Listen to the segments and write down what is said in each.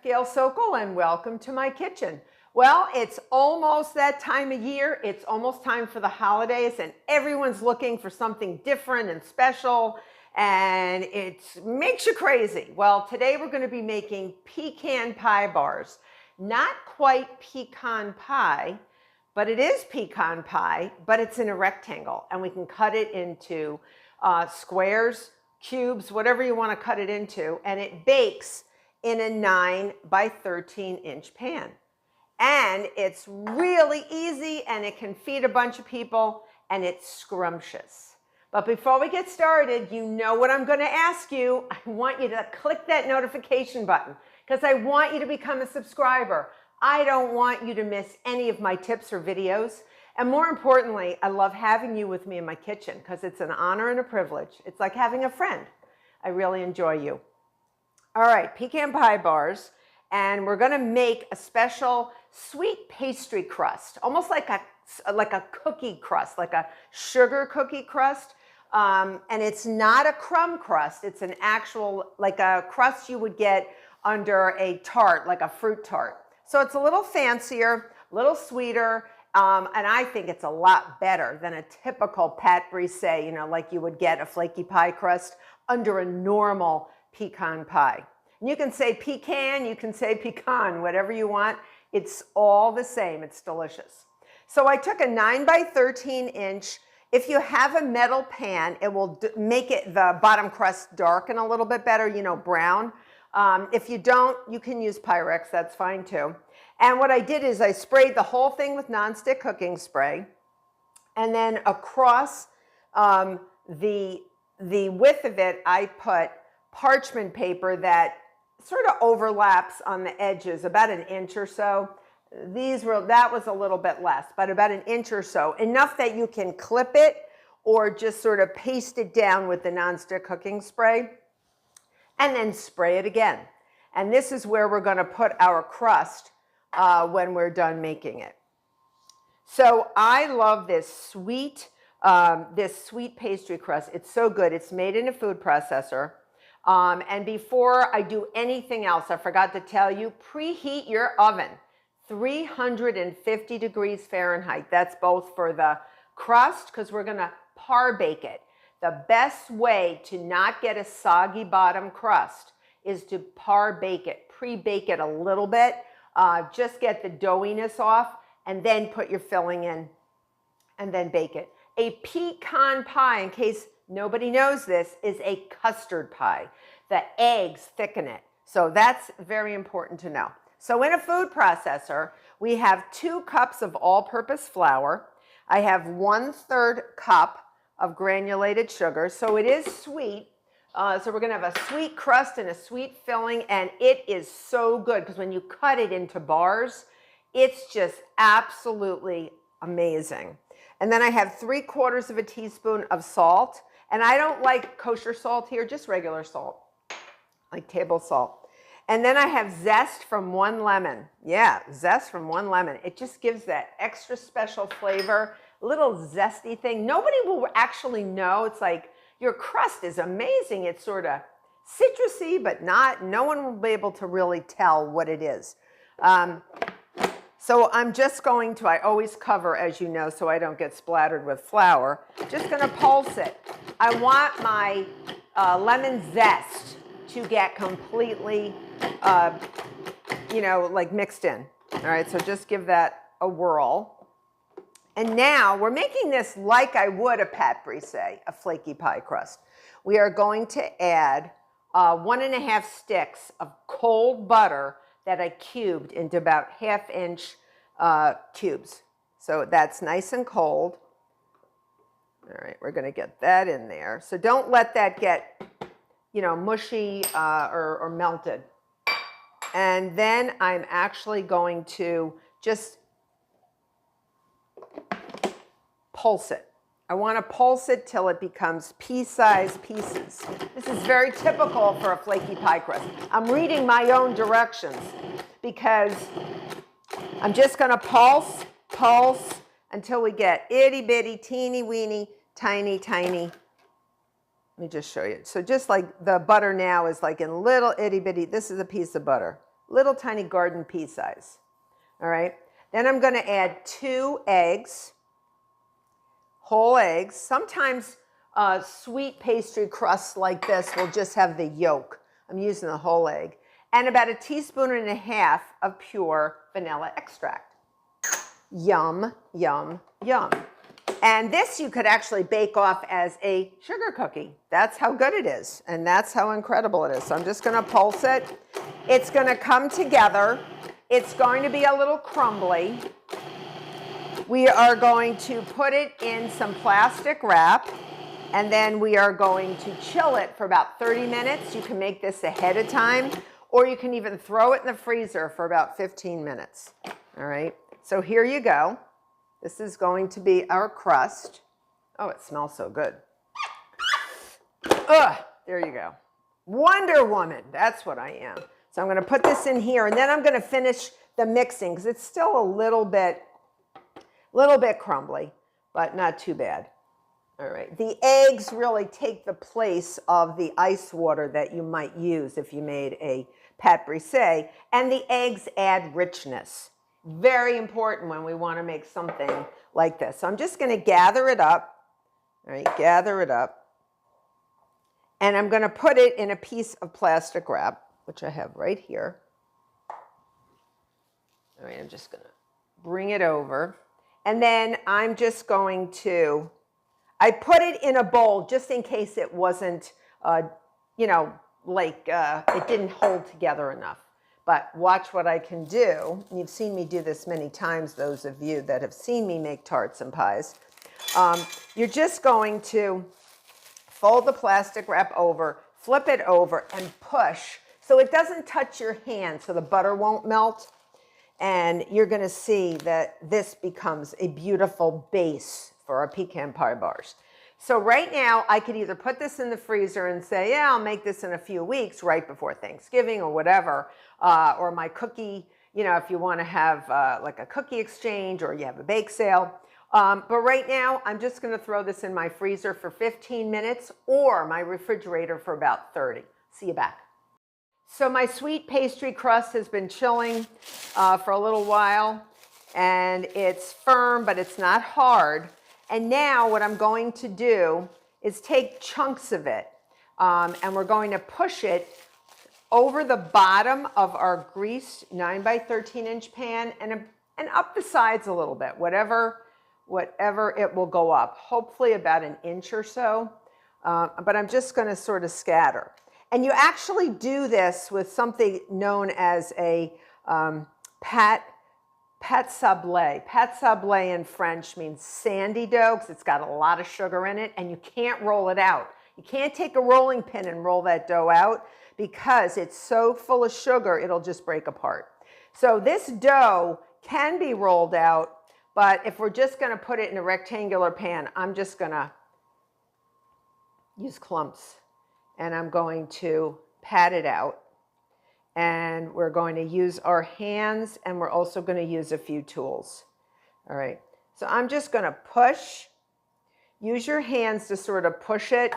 Gail Sokol, and welcome to my kitchen. Well, it's almost that time of year. It's almost time for the holidays, and everyone's looking for something different and special, and it makes you crazy. Well, today we're going to be making pecan pie bars. Not quite pecan pie, but it is pecan pie, but it's in a rectangle, and we can cut it into squares, cubes, whatever you want to cut it into, and it bakes in a 9 by 13 inch pan. And it's really easy, and it can feed a bunch of people, and it's scrumptious. But before we get started, you know what I'm going to ask you. I want you to click that notification button because I want you to become a subscriber. I don't want you to miss any of my tips or videos. And more importantly, I love having you with me in my kitchen because it's an honor and a privilege. It's like having a friend. I really enjoy you. All right, pecan pie bars, and we're going to make a special sweet pastry crust, almost like a cookie crust, like a sugar cookie crust. And it's not a crumb crust. It's an actual, like a crust you would get under a tart, like a fruit tart. So it's a little fancier, a little sweeter, and I think it's a lot better than a typical pâte brisée, you know, like you would get a flaky pie crust under a normal pecan pie. And you can say pecan, you can say pecan, whatever you want. It's all the same. It's delicious. So I took a 9 by 13 inch. If you have a metal pan, it will make it the bottom crust darken a little bit better, you know, brown. If you don't, you can use Pyrex. That's fine too. And what I did is I sprayed the whole thing with nonstick cooking spray. And then across the width of it, I put parchment paper that sort of overlaps on the edges, about an inch or so. That was a little bit less, but about an inch or so, enough that you can clip it or just sort of paste it down with the nonstick cooking spray and then spray it again. And this is where we're going to put our crust when we're done making it. So I love this sweet pastry crust. It's so good. It's made in a food processor. And before I do anything else, I forgot to tell you, preheat your oven, 350 degrees Fahrenheit. That's both for the crust, because we're going to par bake it. The best way to not get a soggy bottom crust is to par bake it, pre-bake it a little bit, just get the doughiness off, and then put your filling in, and then bake it. A pecan pie, in case nobody knows this, is a custard pie. The eggs thicken it. So that's very important to know. So in a food processor, we have 2 cups of all-purpose flour. I have 1/3 cup of granulated sugar. So it is sweet. So we're going to have a sweet crust and a sweet filling, and it is so good because when you cut it into bars, it's just absolutely amazing. And then I have 3/4 teaspoon of salt. And I don't like kosher salt here, just regular salt, like table salt. And then I have zest from 1 lemon. Yeah, zest from 1 lemon. It just gives that extra special flavor, little zesty thing. Nobody will actually know. It's like your crust is amazing. It's sort of citrusy, but no one will be able to really tell what it is. So I'm just going to, I always cover, as you know, so I don't get splattered with flour. Just going to pulse it. I want my lemon zest to get completely, you know, like mixed in. All right, so just give that a whirl. And now we're making this like I would a pâte brisée, a flaky pie crust. We are going to add 1½ sticks of cold butter that I cubed into about 1/2 inch cubes. So that's nice and cold. All right, we're going to get that in there. So don't let that get, you know, mushy or melted. And then I'm actually going to just pulse it. I want to pulse it till it becomes pea-sized pieces. This is very typical for a flaky pie crust. I'm reading my own directions because I'm just going to pulse until we get itty-bitty, teeny-weeny, tiny. Let me just show you. So just like the butter now is like in little itty-bitty, this is a piece of butter. little tiny garden pea size. All right. Then I'm going to add 2 eggs, whole eggs. Sometimes sweet pastry crusts like this will just have the yolk. I'm using the whole egg. And about 1.5 teaspoons of pure vanilla extract. Yum, yum, yum. And this you could actually bake off as a sugar cookie. That's how good it is. And that's how incredible it is. So I'm just going to pulse it. It's going to come together. It's going to be a little crumbly. We are going to put it in some plastic wrap. And then we are going to chill it for about 30 minutes. You can make this ahead of time. Or you can even throw it in the freezer for about 15 minutes. All right. So here you go. This is going to be our crust. Oh, it smells so good. Ugh, there you go. Wonder Woman, that's what I am. So I'm going to put this in here, and then I'm going to finish the mixing because it's still a little bit crumbly, but not too bad. All right, the eggs really take the place of the ice water that you might use if you made a pâte brisée, and the eggs add richness. Very important when we want to make something like this. So I'm just going to gather it up. All right, gather it up. And I'm going to put it in a piece of plastic wrap, which I have right here. All right, I'm just going to bring it over. And then I'm just going to, I put it in a bowl just in case it wasn't, you know, like it didn't hold together enough. But watch what I can do. You've seen me do this many times, those of you that have seen me make tarts and pies. You're just going to fold the plastic wrap over, flip it over, and push so it doesn't touch your hand so the butter won't melt. And you're going to see that this becomes a beautiful base for our pecan pie bars. So right now, I could either put this in the freezer and say, yeah, I'll make this in a few weeks right before Thanksgiving or whatever, or my cookie, you know, if you want to have like a cookie exchange or you have a bake sale. But right now, I'm just going to throw this in my freezer for 15 minutes or my refrigerator for about 30. See you back. So my sweet pastry crust has been chilling for a little while, and it's firm, but it's not hard. And now what I'm going to do is take chunks of it, and we're going to push it over the bottom of our greased 9 by 13 inch pan and up the sides a little bit, whatever it will go up, hopefully about 1 inch or so. But I'm just going to sort of scatter. And you actually do this with something known as a pâte sablé. Pâte sablé in French means sandy dough because it's got a lot of sugar in it, and you can't roll it out. You can't take a rolling pin and roll that dough out because it's so full of sugar it'll just break apart. So this dough can be rolled out, but if we're just going to put it in a rectangular pan, I'm just going to use clumps, and I'm going to pat it out. And we're going to use our hands, and we're also going to use a few tools. All right, so I'm just going to push. Use your hands to sort of push it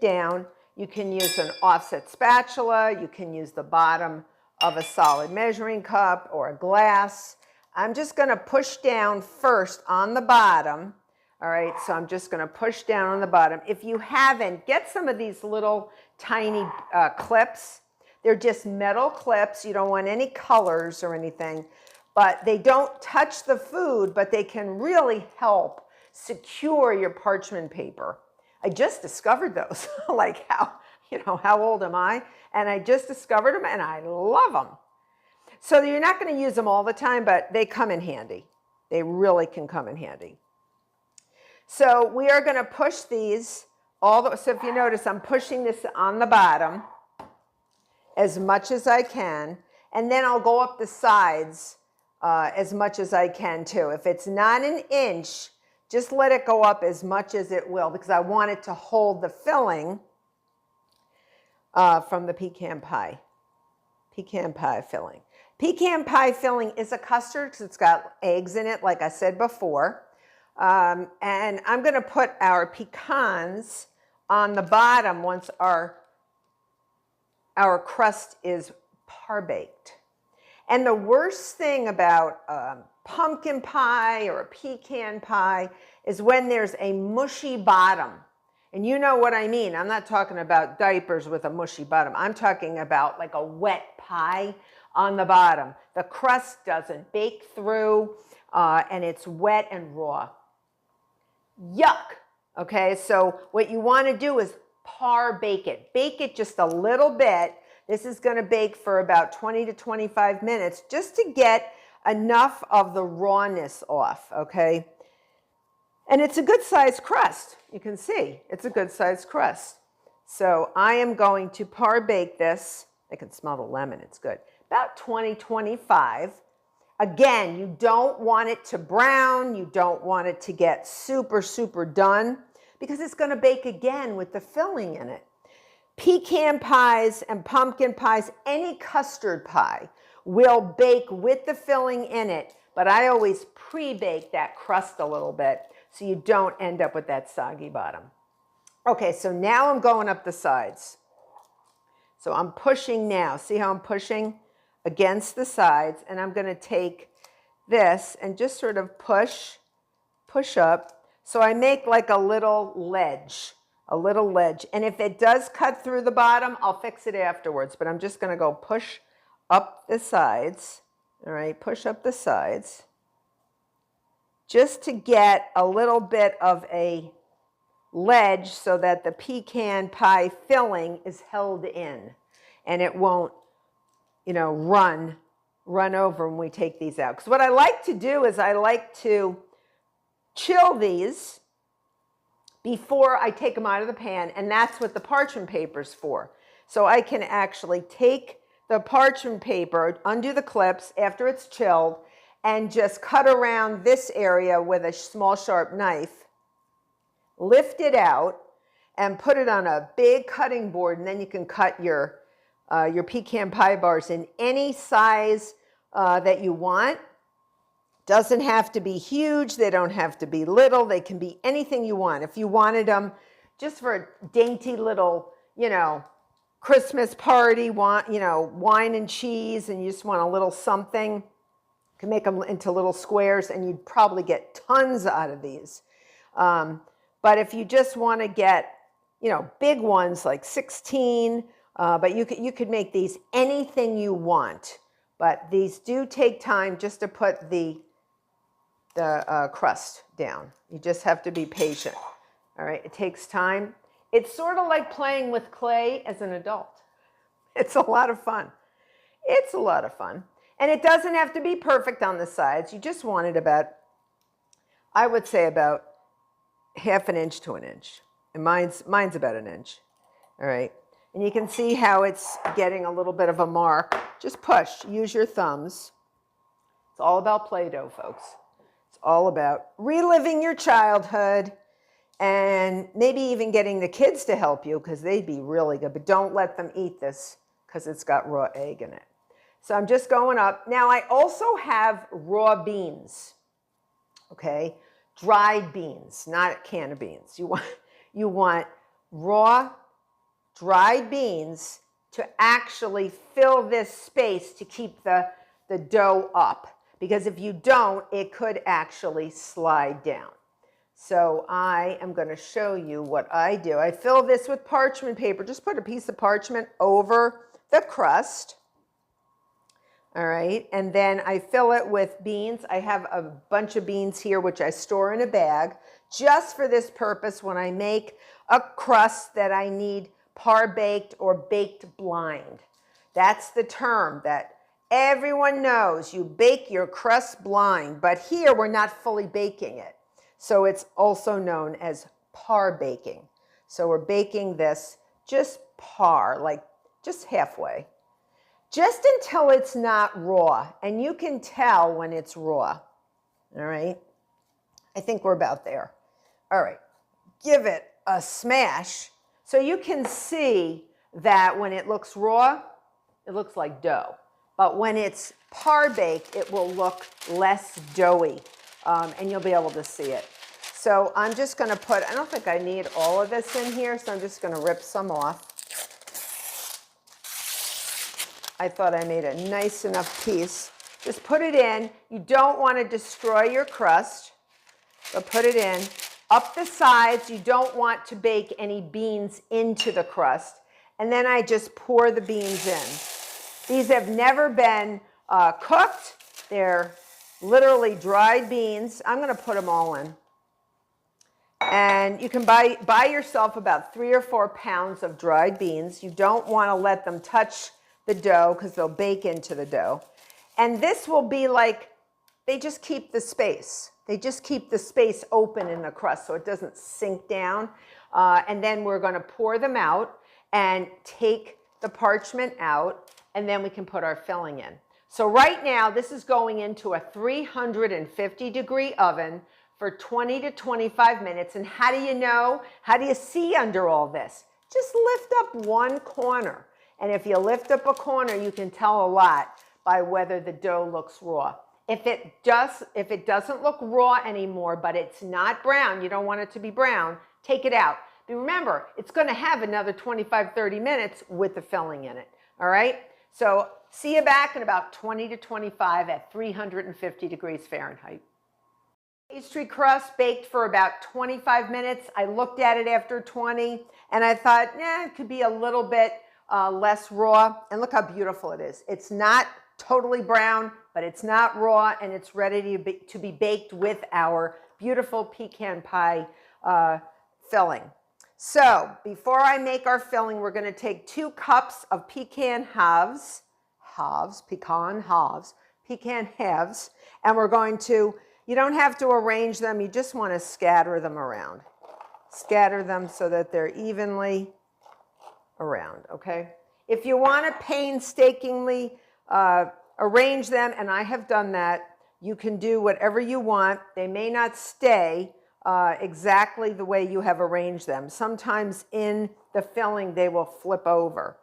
down. You can use an offset spatula. You can use the bottom of a solid measuring cup or a glass. I'm just going to push down first on the bottom. All right, so I'm just going to push down on the bottom. If you haven't, get some of these little tiny clips. They're just metal clips. You don't want any colors or anything, but they don't touch the food, but they can really help secure your parchment paper. I just discovered those. Like how old am I? And I just discovered them and I love them. So you're not going to use them all the time, but they come in handy. They really can come in handy. So we are going to push these so if you notice, I'm pushing this on the bottom as much as I can, and then I'll go up the sides as much as I can too. If it's not 1 inch, just let it go up as much as it will because I want it to hold the filling from the pecan pie filling. Pecan pie filling is a custard because it's got eggs in it, like I said before. And I'm going to put our pecans on the bottom once our crust is par baked. And the worst thing about pumpkin pie or a pecan pie is when there's a mushy bottom. And you know what I mean. I'm not talking about diapers with a mushy bottom. I'm talking about like a wet pie on the bottom. The crust doesn't bake through and it's wet and raw. Yuck. Okay, so what you want to do is par bake it. Bake it just a little bit. This is going to bake for about 20 to 25 minutes just to get enough of the rawness off, okay? And it's a good sized crust. You can see it's a good sized crust. So I am going to par bake this. I can smell the lemon, it's good. About 20, 25. Again, you don't want it to brown. You don't want it to get super, super done because it's going to bake again with the filling in it. Pecan pies and pumpkin pies, any custard pie will bake with the filling in it, but I always pre-bake that crust a little bit so you don't end up with that soggy bottom. Okay, so now I'm going up the sides. So I'm pushing now. See how I'm pushing against the sides? And I'm going to take this and just sort of push up. So I make like a little ledge. And if it does cut through the bottom, I'll fix it afterwards. But I'm just going to go push up the sides. All right, push up the sides. Just to get a little bit of a ledge so that the pecan pie filling is held in. And it won't, you know, run over when we take these out. Because what I like to do is I like to chill these before I take them out of the pan, and that's what the parchment paper's for. So I can actually take the parchment paper, undo the clips after it's chilled, and just cut around this area with a small sharp knife, lift it out, and put it on a big cutting board, and then you can cut your pecan pie bars in any size that you want. Doesn't have to be huge. They don't have to be little. They can be anything you want. If you wanted them just for a dainty little, you know, Christmas party, wine and cheese, and you just want a little something, you can make them into little squares, and you'd probably get tons out of these. But if you just want to get, you know, big ones like 16, but you could make these anything you want. But these do take time just to put the crust down. You just have to be patient. All right, it takes time. It's sort of like playing with clay as an adult. It's a lot of fun. It's a lot of fun. And it doesn't have to be perfect on the sides. You just want it about, I would say about 1/2 inch to 1 inch. And mine's about 1 inch. All right. And you can see how it's getting a little bit of a mark. Just push. Use your thumbs. It's all about Play-Doh, folks. It's all about reliving your childhood and maybe even getting the kids to help you because they'd be really good. But don't let them eat this because it's got raw egg in it. So I'm just going up. Now I also have raw beans, okay? Dried beans, not a can of beans. You want raw, dried beans to actually fill this space to keep the dough up. Because if you don't, it could actually slide down. So I am going to show you what I do. I fill this with parchment paper. Just put a piece of parchment over the crust. All right. And then I fill it with beans. I have a bunch of beans here, which I store in a bag just for this purpose when I make a crust that I need par baked or baked blind. That's the term that everyone knows. You bake your crust blind, but here we're not fully baking it. So it's also known as par baking. So we're baking this just par, like just halfway, just until it's not raw. And you can tell when it's raw. All right. I think we're about there. All right. Give it a smash. So you can see that when it looks raw, it looks like dough. But when it's par baked, it will look less doughy, and you'll be able to see it. So I'm just going to put, I don't think I need all of this in here, so I'm just going to rip some off. I thought I made a nice enough piece. Just put it in. You don't want to destroy your crust, but put it in. Up the sides, you don't want to bake any beans into the crust. And then I just pour the beans in. These have never been cooked. They're literally dried beans. I'm going to put them all in. And you can buy yourself about 3 or 4 pounds of dried beans. You don't want to let them touch the dough because they'll bake into the dough. And this will be like, they just keep the space. They just keep the space open in the crust so it doesn't sink down. And then we're going to pour them out and take the parchment out, and then we can put our filling in. So right now, this is going into a 350-degree oven for 20 to 25 minutes. And how do you know? How do you see under all this? Just lift up one corner. And if you lift up a corner, you can tell a lot by whether the dough looks raw. If it doesn't look raw anymore, but it's not brown, you don't want it to be brown, take it out. But remember, it's going to have another 25, 30 minutes with the filling in it. All right? So see you back in about 20 to 25 at 350 degrees Fahrenheit. Pastry crust baked for about 25 minutes. I looked at it after 20 and I thought, it could be a little bit less raw. And look how beautiful it is. It's not totally brown, but it's not raw, and it's ready to be baked with our beautiful pecan pie filling. So before I make our filling, we're going to take 2 cups of pecan halves, and we're going to, you don't have to arrange them, you just want to scatter them around. Scatter them so that they're evenly around, okay? If you want to painstakingly arrange them, and I have done that, you can do whatever you want. They may not stay exactly the way you have arranged them. Sometimes in the filling, they will flip over.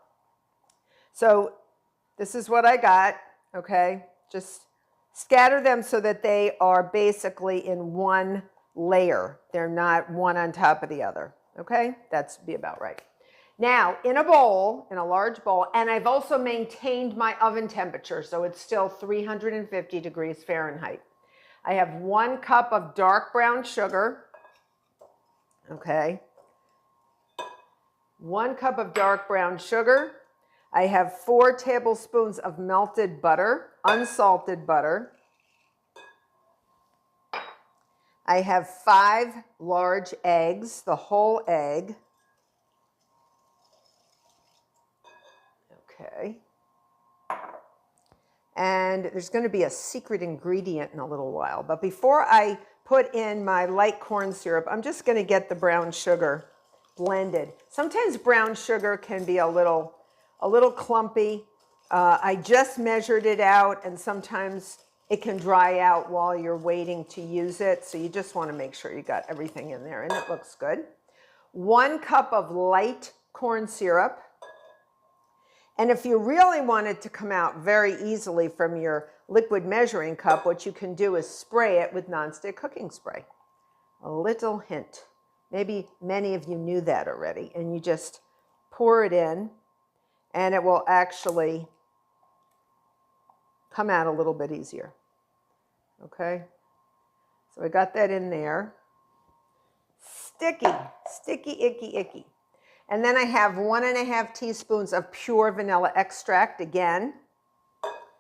So this is what I got, okay? Just scatter them so that they are basically in one layer. They're not one on top of the other, okay? That's be about right. Now, in a bowl, in a large bowl, and I've also maintained my oven temperature, so it's still 350 degrees Fahrenheit. I have 1 cup of dark brown sugar, okay? 1 cup of dark brown sugar. I have 4 tablespoons of melted butter, unsalted butter. I have 5 large eggs, the whole egg. Okay. And there's going to be a secret ingredient in a little while. But before I put in my light corn syrup, I'm just going to get the brown sugar blended. Sometimes brown sugar can be a little clumpy. I just measured it out, and sometimes it can dry out while you're waiting to use it. So you just want to make sure you got everything in there, and it looks good. 1 cup of light corn syrup. And if you really want it to come out very easily from your liquid measuring cup, what you can do is spray it with nonstick cooking spray. A little hint. Maybe many of you knew that already. And you just pour it in, and it will actually come out a little bit easier. Okay? So I got that in there. Sticky, icky, icky. And then I have 1½ teaspoons of pure vanilla extract again.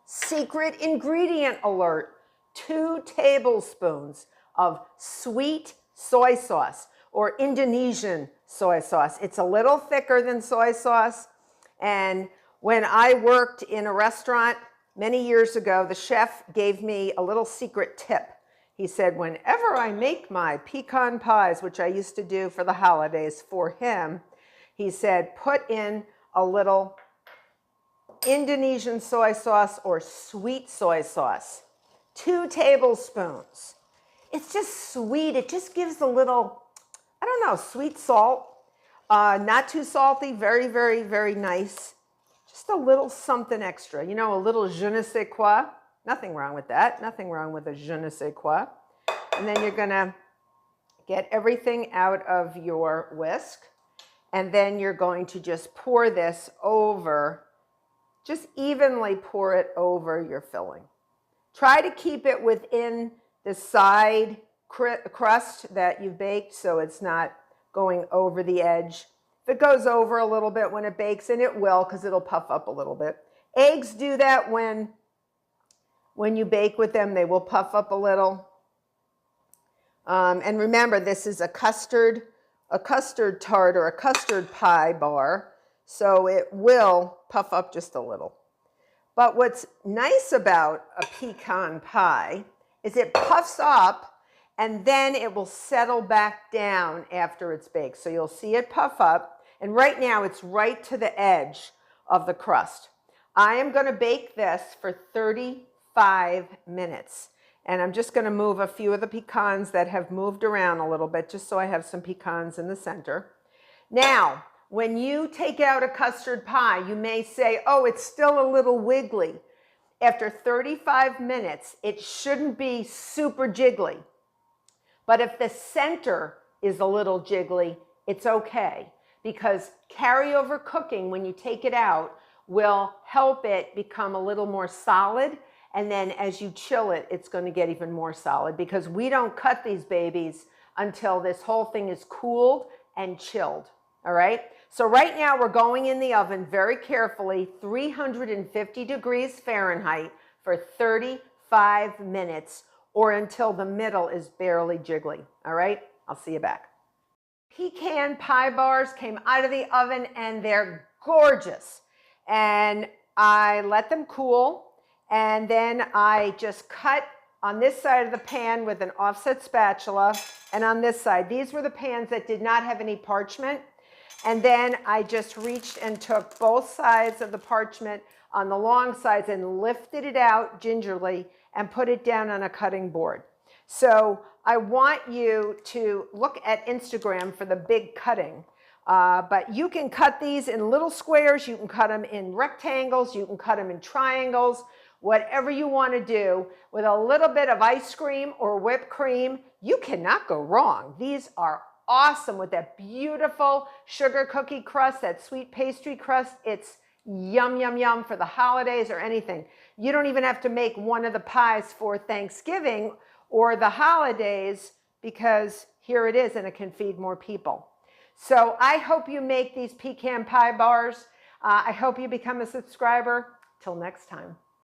Secret ingredient alert, 2 tablespoons of sweet soy sauce or Indonesian soy sauce. It's a little thicker than soy sauce. And when I worked in a restaurant many years ago, the chef gave me a little secret tip. He said, whenever I make my pecan pies, which I used to do for the holidays for him, he said, put in a little Indonesian soy sauce or sweet soy sauce. 2 tablespoons. It's just sweet. It just gives a little, I don't know, sweet salt. Not too salty, very, very, very nice. Just a little something extra. You know, a little je ne sais quoi. Nothing wrong with that. Nothing wrong with a je ne sais quoi. And then you're going to get everything out of your whisk. And then you're going to just pour this over just evenly pour it over your filling. Try to keep it within the side crust that you've baked so it's not going over the edge. If it goes over a little bit when it bakes, and it will because it'll puff up a little bit. Eggs do that when you bake with them, they will puff up a little. And remember, this is a custard tart or a custard pie bar, so it will puff up just a little. But what's nice about a pecan pie is it puffs up and then it will settle back down after it's baked. So you'll see it puff up, and right now it's right to the edge of the crust. I am going to bake this for 35 minutes. And I'm just going to move a few of the pecans that have moved around a little bit, just so I have some pecans in the center. Now, when you take out a custard pie, you may say, oh, it's still a little wiggly. After 35 minutes, it shouldn't be super jiggly. But if the center is a little jiggly, it's okay, because carryover cooking, when you take it out, will help it become a little more solid. And then as you chill it, it's going to get even more solid, because we don't cut these babies until this whole thing is cooled and chilled. All right. So right now we're going in the oven very carefully, 350 degrees Fahrenheit for 35 minutes, or until the middle is barely jiggly. All right. I'll see you back. Pecan pie bars came out of the oven and they're gorgeous. And I let them cool. And then I just cut on this side of the pan with an offset spatula, and on this side. These were the pans that did not have any parchment. And then I just reached and took both sides of the parchment on the long sides and lifted it out gingerly and put it down on a cutting board. So I want you to look at Instagram for the big cutting. But you can cut these in little squares, you can cut them in rectangles, you can cut them in triangles, whatever you want to do. With a little bit of ice cream or whipped cream, you cannot go wrong. These are awesome with that beautiful sugar cookie crust, that sweet pastry crust. It's yum, yum, yum for the holidays or anything. You don't even have to make one of the pies for Thanksgiving or the holidays, because here it is and it can feed more people. So I hope you make these pecan pie bars. I hope you become a subscriber. Till next time.